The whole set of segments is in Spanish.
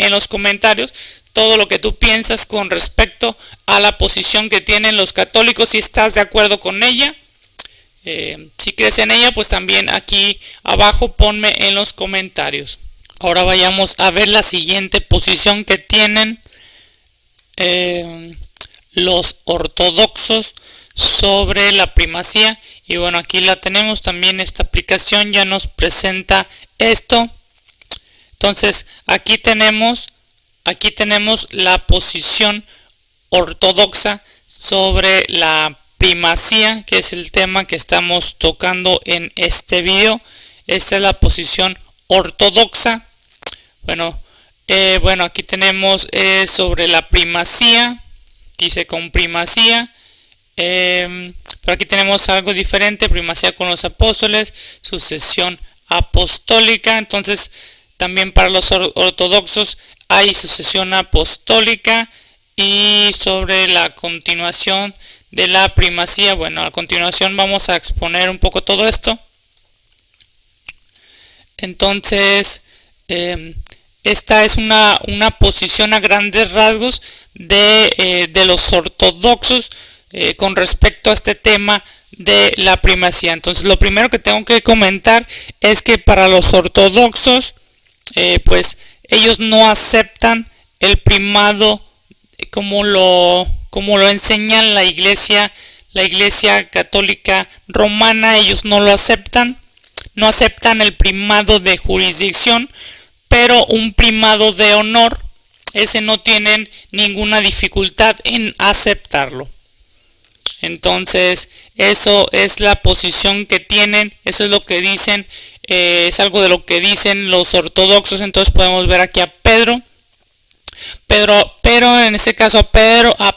en los comentarios todo lo que tú piensas con respecto a la posición que tienen los católicos, si estás de acuerdo con ella. Si crees en ella, pues también aquí abajo ponme en los comentarios. Ahora vayamos a ver la siguiente posición que tienen los ortodoxos sobre la primacía. Y bueno, aquí la tenemos también. Esta aplicación ya nos presenta esto. Entonces aquí tenemos la posición ortodoxa sobre la primacía, que es el tema que estamos tocando en este video. Esta es la posición ortodoxa. Bueno, aquí tenemos sobre la primacía, dice con primacía, pero aquí tenemos algo diferente: primacía con los apóstoles, sucesión apostólica. Entonces también para los ortodoxos hay sucesión apostólica. Y sobre la continuación de la primacía, bueno, a continuación vamos a exponer un poco todo esto. Entonces esta es una posición a grandes rasgos de los ortodoxos con respecto a este tema de la primacía. Entonces lo primero que tengo que comentar es que para los ortodoxos pues ellos no aceptan el primado como lo enseña la iglesia católica romana. Ellos no lo aceptan, no aceptan el primado de jurisdicción, pero un primado de honor, ese no tienen ninguna dificultad en aceptarlo. Entonces eso es la posición que tienen, eso es lo que dicen, es algo de lo que dicen los ortodoxos. Entonces podemos ver aquí a Pedro, pero en este caso a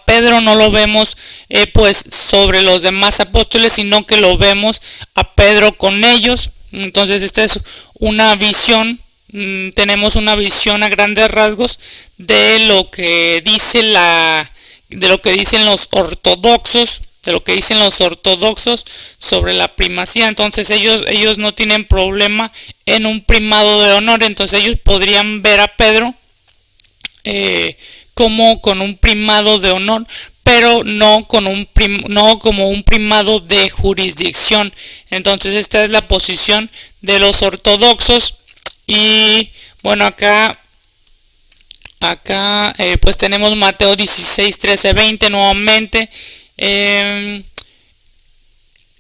Pedro no lo vemos pues sobre los demás apóstoles, sino que lo vemos a Pedro con ellos. Entonces esta es una visión, tenemos una visión a grandes rasgos de lo que dice de lo que dicen los ortodoxos, sobre la primacía. Entonces ellos no tienen problema en un primado de honor. Entonces ellos podrían ver a Pedro como con un primado de honor, pero no como un primado de jurisdicción. Entonces esta es la posición de los ortodoxos. Y bueno, acá pues tenemos Mateo 16, 13, 20 nuevamente. En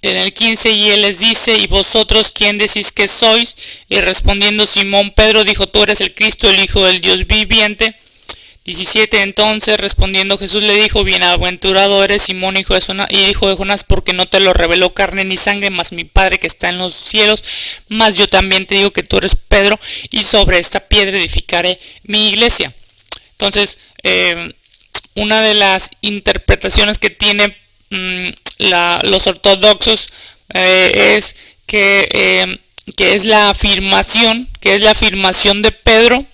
el 15, y él les dice: ¿y vosotros quién decís que sois? Y respondiendo Simón Pedro dijo: tú eres el Cristo, el Hijo del Dios viviente. 17, entonces respondiendo Jesús le dijo: bienaventurado eres Simón, hijo de Jonás, porque no te lo reveló carne ni sangre, mas mi Padre que está en los cielos. Mas yo también te digo que tú eres Pedro, y sobre esta piedra edificaré mi iglesia. Entonces una de las interpretaciones que tienen los ortodoxos es que es la afirmación de Pedro.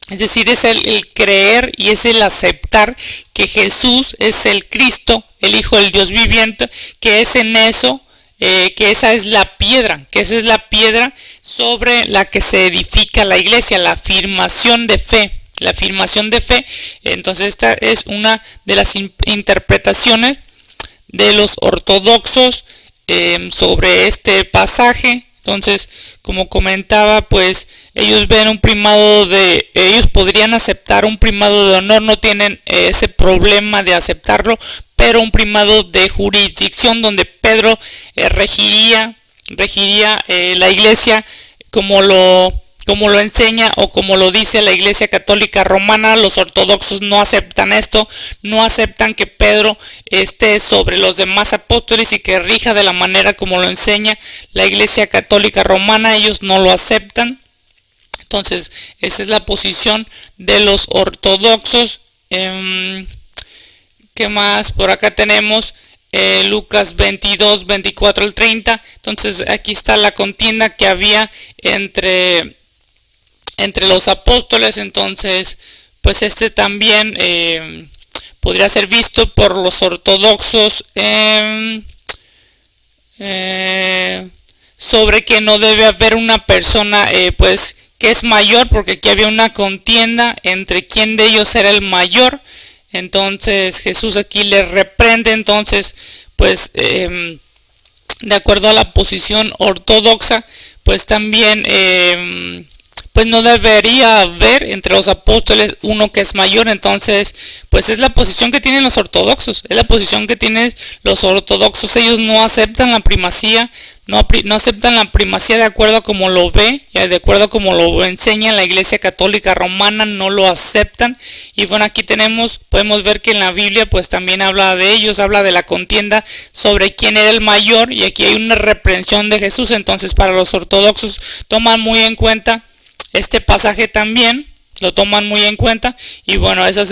Es decir, es el creer y es el aceptar que Jesús es el Cristo, el Hijo del Dios viviente, que es en eso, que esa es la piedra, sobre la que se edifica la iglesia, la afirmación de fe. Entonces esta es una de las interpretaciones de los ortodoxos sobre este pasaje. Entonces, como comentaba, pues ellos podrían aceptar un primado de honor, no tienen ese problema de aceptarlo, pero un primado de jurisdicción donde Pedro regiría la iglesia como lo enseña o como lo dice la iglesia católica romana. Los ortodoxos no aceptan esto, no aceptan que Pedro esté sobre los demás apóstoles y que rija de la manera como lo enseña la iglesia católica romana. Ellos no lo aceptan. Entonces esa es la posición de los ortodoxos. ¿Qué más? Por acá tenemos Lucas 22, 24 al 30. Entonces aquí está la contienda que había entre los apóstoles. Entonces pues este también podría ser visto por los ortodoxos sobre que no debe haber una persona pues que es mayor, porque aquí había una contienda entre quién de ellos era el mayor. Entonces Jesús aquí les reprende. Entonces pues de acuerdo a la posición ortodoxa, pues también pues no debería haber entre los apóstoles uno que es mayor. Entonces pues es la posición que tienen los ortodoxos, es la posición que tienen los ortodoxos. Ellos no aceptan la primacía, no aceptan la primacía de acuerdo a como lo ve, y de acuerdo a como lo enseña la Iglesia Católica Romana, no lo aceptan. Y bueno, aquí podemos ver que en la Biblia pues también habla de ellos, habla de la contienda sobre quién era el mayor, y aquí hay una reprensión de Jesús. Entonces para los ortodoxos toman muy en cuenta este pasaje también, lo toman muy en cuenta. Y bueno, esa es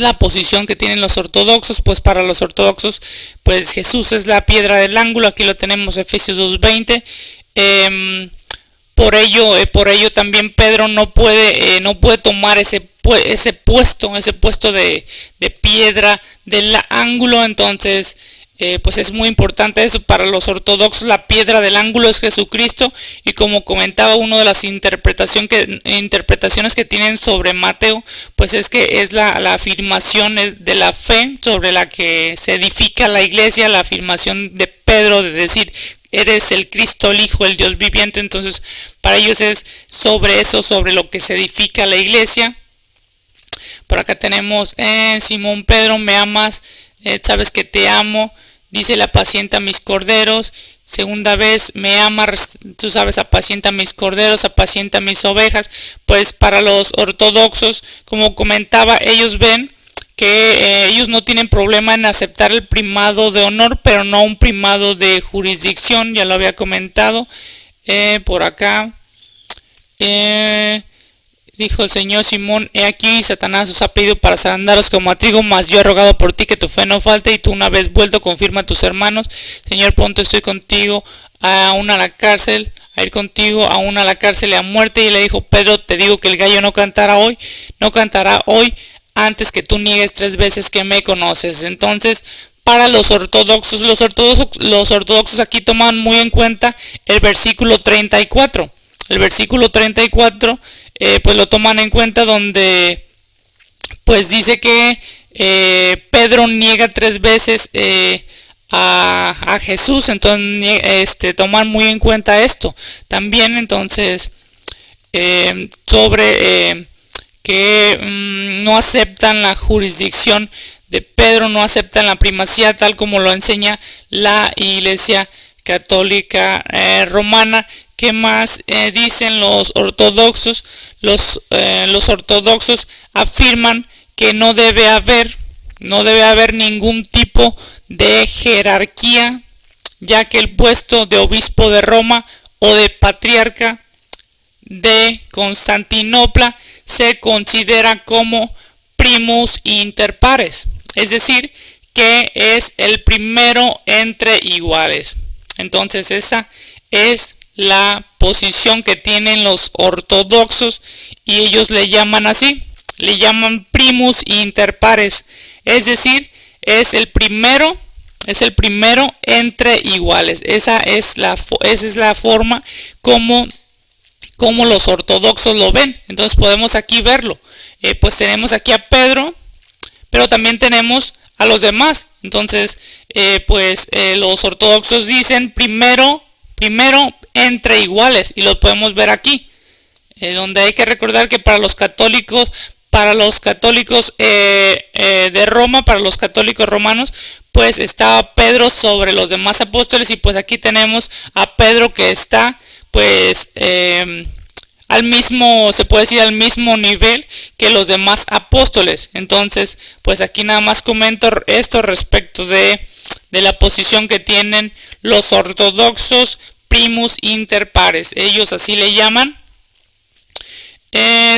la posición que tienen los ortodoxos. Pues para los ortodoxos pues Jesús es la piedra del ángulo. Aquí lo tenemos, Efesios 2:20. Por ello también Pedro no puede tomar ese puesto de piedra del ángulo. Entonces pues es muy importante eso. Para los ortodoxos la piedra del ángulo es Jesucristo, y como comentaba, una de las interpretaciones que tienen sobre Mateo pues es que es la afirmación de la fe sobre la que se edifica la iglesia, la afirmación de Pedro de decir: eres el Cristo, el Hijo, el Dios viviente. Entonces para ellos es sobre eso, sobre lo que se edifica la iglesia. Por acá tenemos Simón Pedro, me amas, sabes que te amo, dice: apacienta mis corderos. Segunda vez: me amas, tú sabes, apacienta mis corderos, apacienta mis ovejas. Pues para los ortodoxos, como comentaba, ellos ven que ellos no tienen problema en aceptar el primado de honor, pero no un primado de jurisdicción. Ya lo había comentado. Por acá dijo el Señor: Simón, he aquí Satanás os ha pedido para zarandaros como a trigo, mas yo he rogado por ti que tu fe no falte, y tú, una vez vuelto, confirma a tus hermanos. Señor, pronto estoy contigo aún a la cárcel, a ir contigo aún a la cárcel y a muerte. Y le dijo: Pedro, te digo que el gallo no cantará hoy antes que tú niegues 3 veces que me conoces. Entonces para los ortodoxos aquí toman muy en cuenta el versículo 34. El versículo 34 pues lo toman en cuenta, donde pues dice que Pedro niega 3 veces a Jesús. Entonces toman muy en cuenta esto también. Entonces sobre que no aceptan la jurisdicción de Pedro, no aceptan la primacía tal como lo enseña la Iglesia Católica Romana. ¿Qué más dicen los ortodoxos? Los ortodoxos afirman que no debe haber ningún tipo de jerarquía, ya que el puesto de obispo de Roma o de patriarca de Constantinopla se considera como primus inter pares, es decir, que es el primero entre iguales. Entonces esa es la posición que tienen los ortodoxos, y ellos le llaman así, le llaman primus inter pares, es decir, es el primero entre iguales. Esa es la forma como los ortodoxos lo ven. Entonces podemos aquí verlo. Pues tenemos aquí a Pedro, pero también tenemos a los demás. Entonces los ortodoxos dicen primero entre iguales, y lo podemos ver aquí, donde hay que recordar que para los católicos de Roma, para los católicos romanos, pues estaba Pedro sobre los demás apóstoles, y pues aquí tenemos a Pedro que está pues al mismo nivel que los demás apóstoles. Entonces pues aquí nada más comento esto respecto de la posición que tienen los ortodoxos, primus inter pares, ellos así le llaman.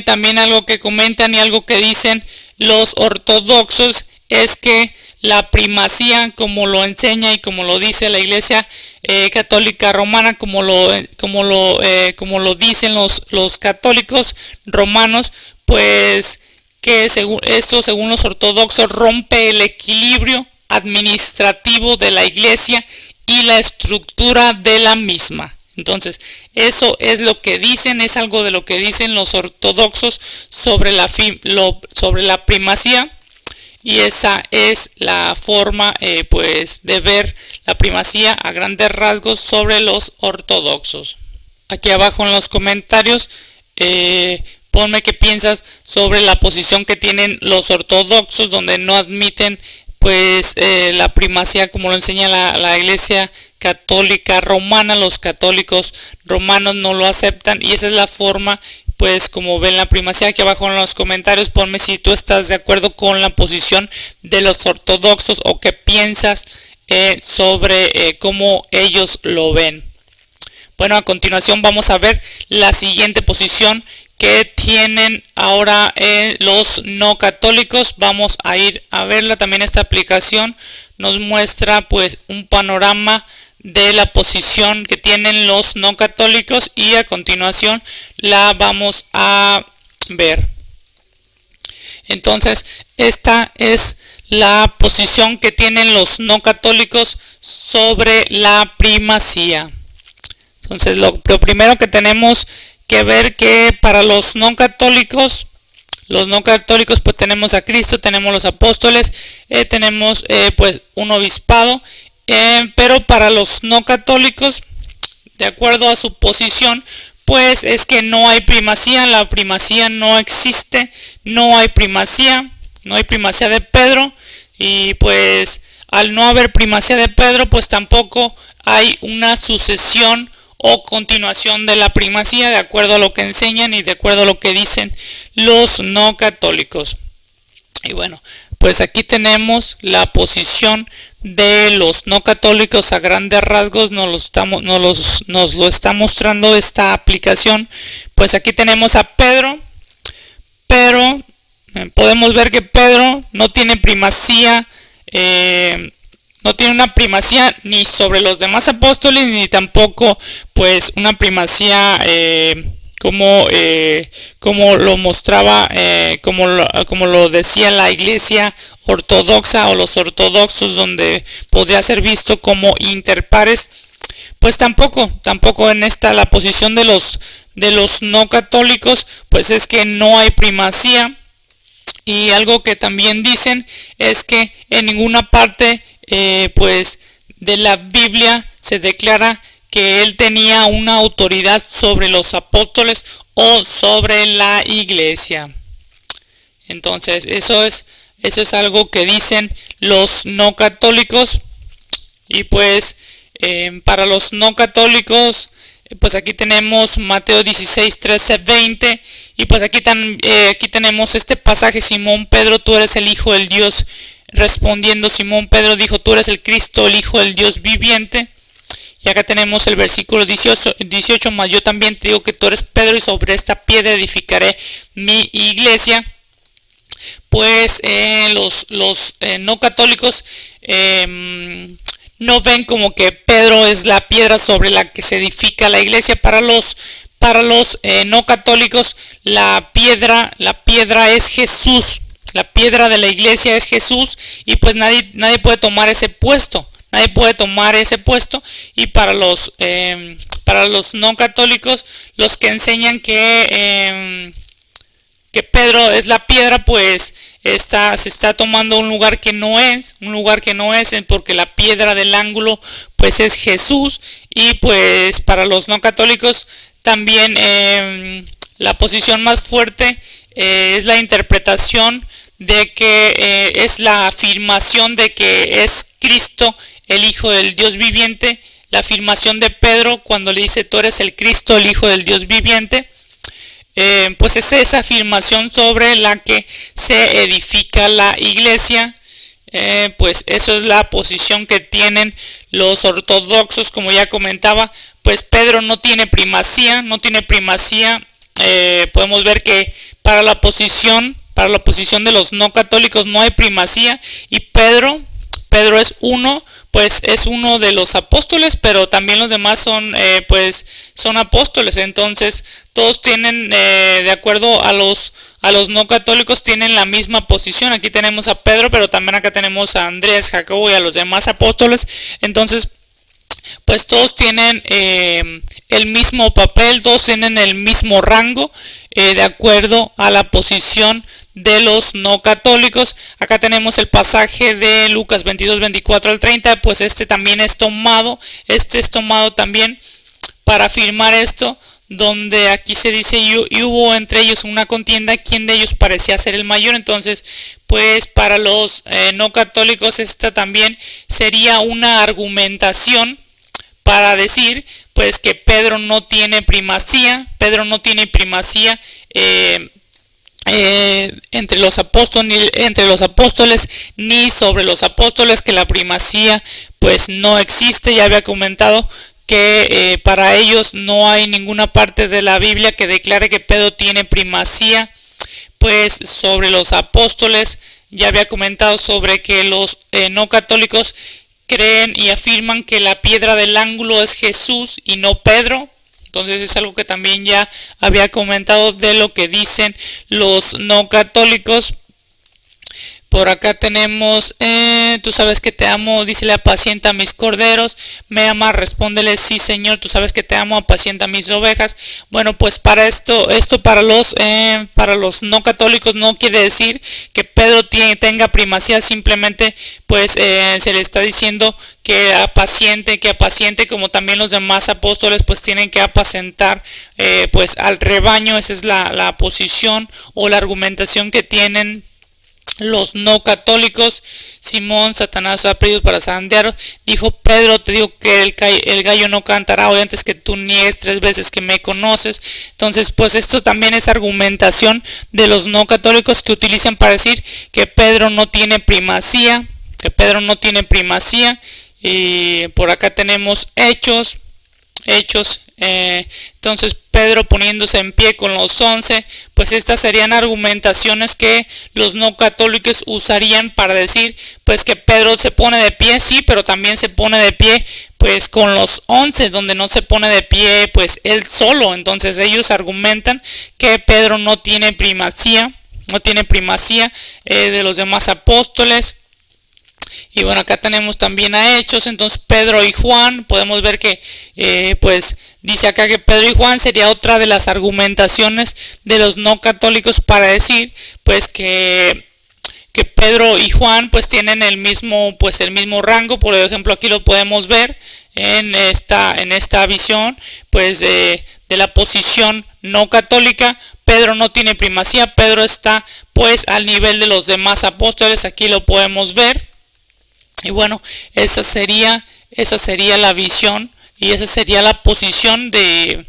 También algo que comentan y algo que dicen los ortodoxos es que la primacía, como lo enseña y como lo dice la Iglesia Católica Romana, como lo dicen los católicos romanos, pues que según los ortodoxos rompe el equilibrio administrativo de la Iglesia y la estructura de la misma. Entonces, eso es lo que dicen, es algo de lo que dicen los ortodoxos sobre la primacía, y esa es la forma pues de ver la primacía a grandes rasgos sobre los ortodoxos. Aquí abajo en los comentarios ponme qué piensas sobre la posición que tienen los ortodoxos, donde no admiten pues la primacía como lo enseña la Iglesia Católica Romana. Los católicos romanos no lo aceptan, y esa es la forma pues como ven la primacía. Aquí abajo en los comentarios ponme si tú estás de acuerdo con la posición de los ortodoxos o qué piensas sobre cómo ellos lo ven. Bueno, a continuación vamos a ver la siguiente posición que tienen ahora los no católicos. Vamos a ir a verla. También esta aplicación nos muestra pues un panorama de la posición que tienen los no católicos, y a continuación la vamos a ver. Entonces, esta es la posición que tienen los no católicos sobre la primacía. Entonces, lo primero que tenemos que ver que para los no católicos pues tenemos a Cristo, tenemos los apóstoles, tenemos pues un obispado, pero para los no católicos, de acuerdo a su posición, pues es que no hay primacía, la primacía no existe, no hay primacía de Pedro, y pues al no haber primacía de Pedro, pues tampoco hay una sucesión o continuación de la primacía, de acuerdo a lo que enseñan y de acuerdo a lo que dicen los no católicos. Y bueno, pues aquí tenemos la posición de los no católicos a grandes rasgos, nos lo está mostrando esta aplicación. Pues aquí tenemos a Pedro, pero podemos ver que Pedro no tiene primacía, no tiene una primacía ni sobre los demás apóstoles, ni tampoco pues una primacía como lo mostraba, como lo decía la Iglesia ortodoxa o los ortodoxos, donde podría ser visto como interpares. Pues tampoco en esta la posición de los no católicos, pues es que no hay primacía. Y algo que también dicen es que en ninguna parte pues de la Biblia se declara que él tenía una autoridad sobre los apóstoles o sobre la Iglesia. Entonces eso es algo que dicen los no católicos. Y pues para los no católicos, pues aquí tenemos Mateo 16, 13, 20. Y pues aquí tenemos este pasaje: Simón Pedro, tú eres el Hijo del Dios. Respondiendo Simón Pedro dijo: tú eres el Cristo, el Hijo del Dios viviente. Y acá tenemos el versículo 18, mas yo también te digo que tú eres Pedro, y sobre esta piedra edificaré mi iglesia. Pues los no católicos no ven como que Pedro es la piedra sobre la que se edifica la iglesia. Para los no católicos, la piedra es Jesús. La piedra de la iglesia es Jesús, y pues nadie puede tomar ese puesto. Y para los no católicos, los que enseñan que Pedro es la piedra, pues se está tomando un lugar que no es, porque la piedra del ángulo pues es Jesús. Y pues para los no católicos también la posición más fuerte es la interpretación de que es la afirmación de que es Cristo, el Hijo del Dios viviente. La afirmación de Pedro cuando le dice: tú eres el Cristo, el Hijo del Dios viviente. Pues es esa afirmación sobre la que se edifica la iglesia. Pues eso es la posición que tienen los ortodoxos. Como ya comentaba, pues Pedro no tiene primacía. Podemos ver que para la posición de los no católicos no hay primacía, y Pedro es uno, pues es uno de los apóstoles, pero también los demás son apóstoles. Entonces todos tienen, de acuerdo a los no católicos, tienen la misma posición. Aquí tenemos a Pedro, pero también acá tenemos a Andrés, Jacobo y a los demás apóstoles. Entonces pues todos tienen el mismo papel, todos tienen el mismo rango, de acuerdo a la posición de los no católicos. Acá tenemos el pasaje de Lucas 22, 24 al 30, pues este también es tomado, también para afirmar esto, donde aquí se dice, y hubo entre ellos una contienda, quién de ellos parecía ser el mayor. Entonces, pues para los no católicos esta también sería una argumentación para decir pues que Pedro no tiene primacía, entre los apóstoles ni sobre los apóstoles, que la primacía pues no existe. Ya había comentado que para ellos no hay ninguna parte de la Biblia que declare que Pedro tiene primacía pues sobre los apóstoles. Ya había comentado sobre que los no católicos creen y afirman que la piedra del ángulo es Jesús y no Pedro. Entonces es algo que también ya había comentado de lo que dicen los no católicos. Por acá tenemos, tú sabes que te amo, dícele, apacienta mis corderos. Me ama, respóndele, sí Señor, tú sabes que te amo, apacienta mis ovejas. Bueno, pues para esto para los no católicos no quiere decir que Pedro tenga primacía, simplemente pues se le está diciendo que apaciente, como también los demás apóstoles pues tienen que apacentar pues al rebaño. Esa es la posición o la argumentación que tienen los no católicos. Simón, Satanás ha pedido para zarandearos. Dijo Pedro, te digo que el gallo no cantará hoy antes que tú niegues 3 veces que me conoces. Entonces, pues esto también es argumentación de los no católicos que utilizan para decir que Pedro no tiene primacía. Y por acá tenemos Hechos. Entonces Pedro poniéndose en pie con los 11, pues estas serían argumentaciones que los no católicos usarían para decir pues que Pedro se pone de pie, sí, pero también se pone de pie pues con los 11, donde no se pone de pie pues él solo. Entonces ellos argumentan que Pedro no tiene primacía de los demás apóstoles. Y bueno, acá tenemos también a Hechos. Entonces Pedro y Juan, podemos ver que pues dice acá que Pedro y Juan sería otra de las argumentaciones de los no católicos para decir pues que Pedro y Juan pues tienen el mismo rango. Por ejemplo, aquí lo podemos ver en esta visión pues de la posición no católica. Pedro no tiene primacía, Pedro está pues al nivel de los demás apóstoles. Aquí lo podemos ver. Y bueno, esa sería la visión y esa sería la posición de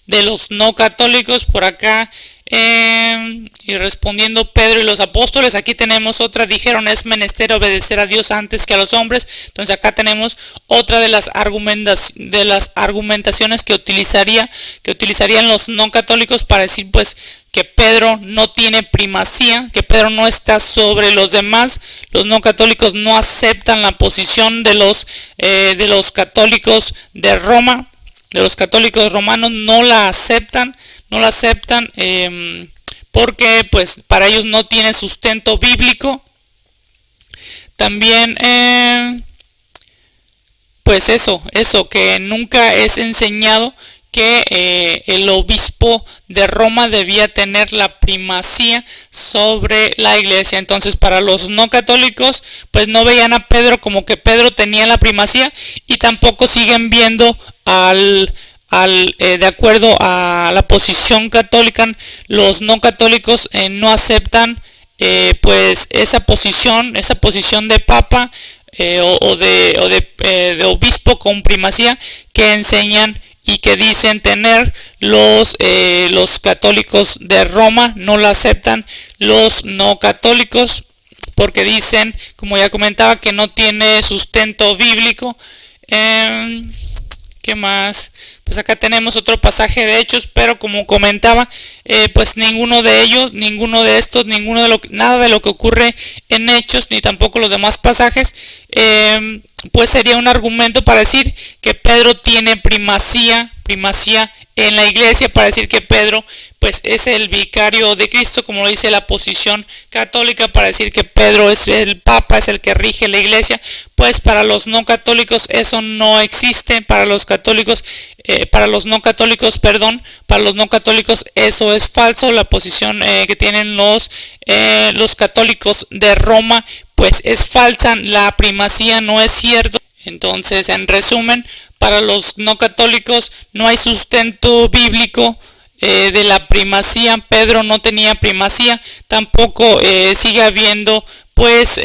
los no católicos. Por acá, y respondiendo Pedro y los apóstoles, aquí tenemos otra, dijeron es menester obedecer a Dios antes que a los hombres. Entonces acá tenemos otra de las argumentaciones que utilizarían los no católicos para decir pues que Pedro no tiene primacía, que Pedro no está sobre los demás. Los no católicos no aceptan la posición de los católicos de Roma, de los católicos romanos. No la aceptan, porque pues para ellos no tiene sustento bíblico. También pues eso que nunca es enseñado que el obispo de Roma debía tener la primacía sobre la iglesia. Entonces para los no católicos pues no veían a Pedro como que Pedro tenía la primacía, y tampoco siguen viendo de acuerdo a la posición católica. Los no católicos no aceptan pues esa posición de papa o de obispo con primacía que enseñan y que dicen tener los católicos de Roma. No la aceptan los no católicos porque dicen, como ya comentaba, que no tiene sustento bíblico. ¿Qué más? Pues acá tenemos otro pasaje de Hechos, pero como comentaba, pues nada de lo que ocurre en Hechos, ni tampoco los demás pasajes, pues sería un argumento para decir que Pedro tiene primacía en la iglesia, para decir que Pedro pues es el vicario de Cristo, como lo dice la posición católica, para decir que Pedro es el Papa, es el que rige la iglesia. Pues para los no católicos eso no existe, para los no católicos eso es falso. La posición que tienen los católicos de Roma pues es falsa, la primacía no es cierto. Entonces, en resumen, para los no católicos no hay sustento bíblico de la primacía. Pedro no tenía primacía, tampoco sigue habiendo pues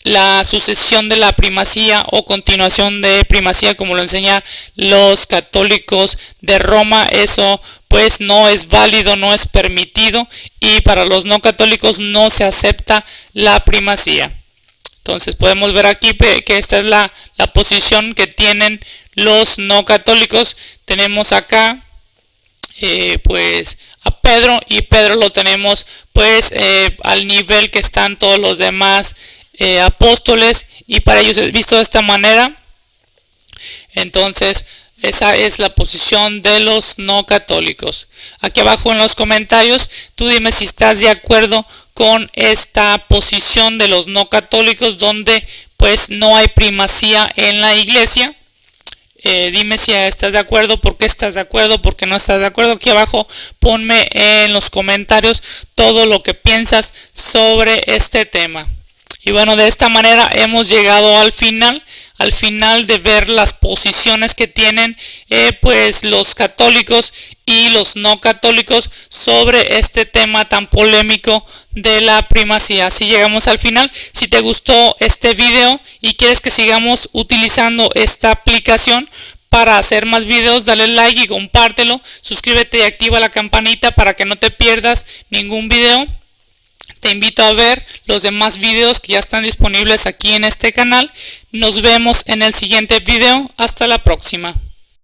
la sucesión de la primacía o continuación de primacía como lo enseñan los católicos de Roma. Eso pues no es válido, no es permitido, y para los no católicos no se acepta la primacía. Entonces podemos ver aquí que esta es la posición que tienen los no católicos. Tenemos acá pues a Pedro, y Pedro lo tenemos pues al nivel que están todos los demás apóstoles, y para ellos es visto de esta manera. Entonces esa es la posición de los no católicos. Aquí abajo en los comentarios tú dime si estás de acuerdo con esta posición de los no católicos, donde pues no hay primacía en la iglesia. Dime si estás de acuerdo, por qué estás de acuerdo, por qué no estás de acuerdo. Aquí abajo ponme en los comentarios todo lo que piensas sobre este tema. Y bueno, de esta manera hemos llegado al final de ver las posiciones que tienen pues los católicos y los no católicos sobre este tema tan polémico de la primacía. Así llegamos al final. Si te gustó este video y quieres que sigamos utilizando esta aplicación para hacer más videos, dale like y compártelo, suscríbete y activa la campanita para que no te pierdas ningún video. Te invito a ver los demás videos que ya están disponibles aquí en este canal. Nos vemos en el siguiente video. Hasta la próxima.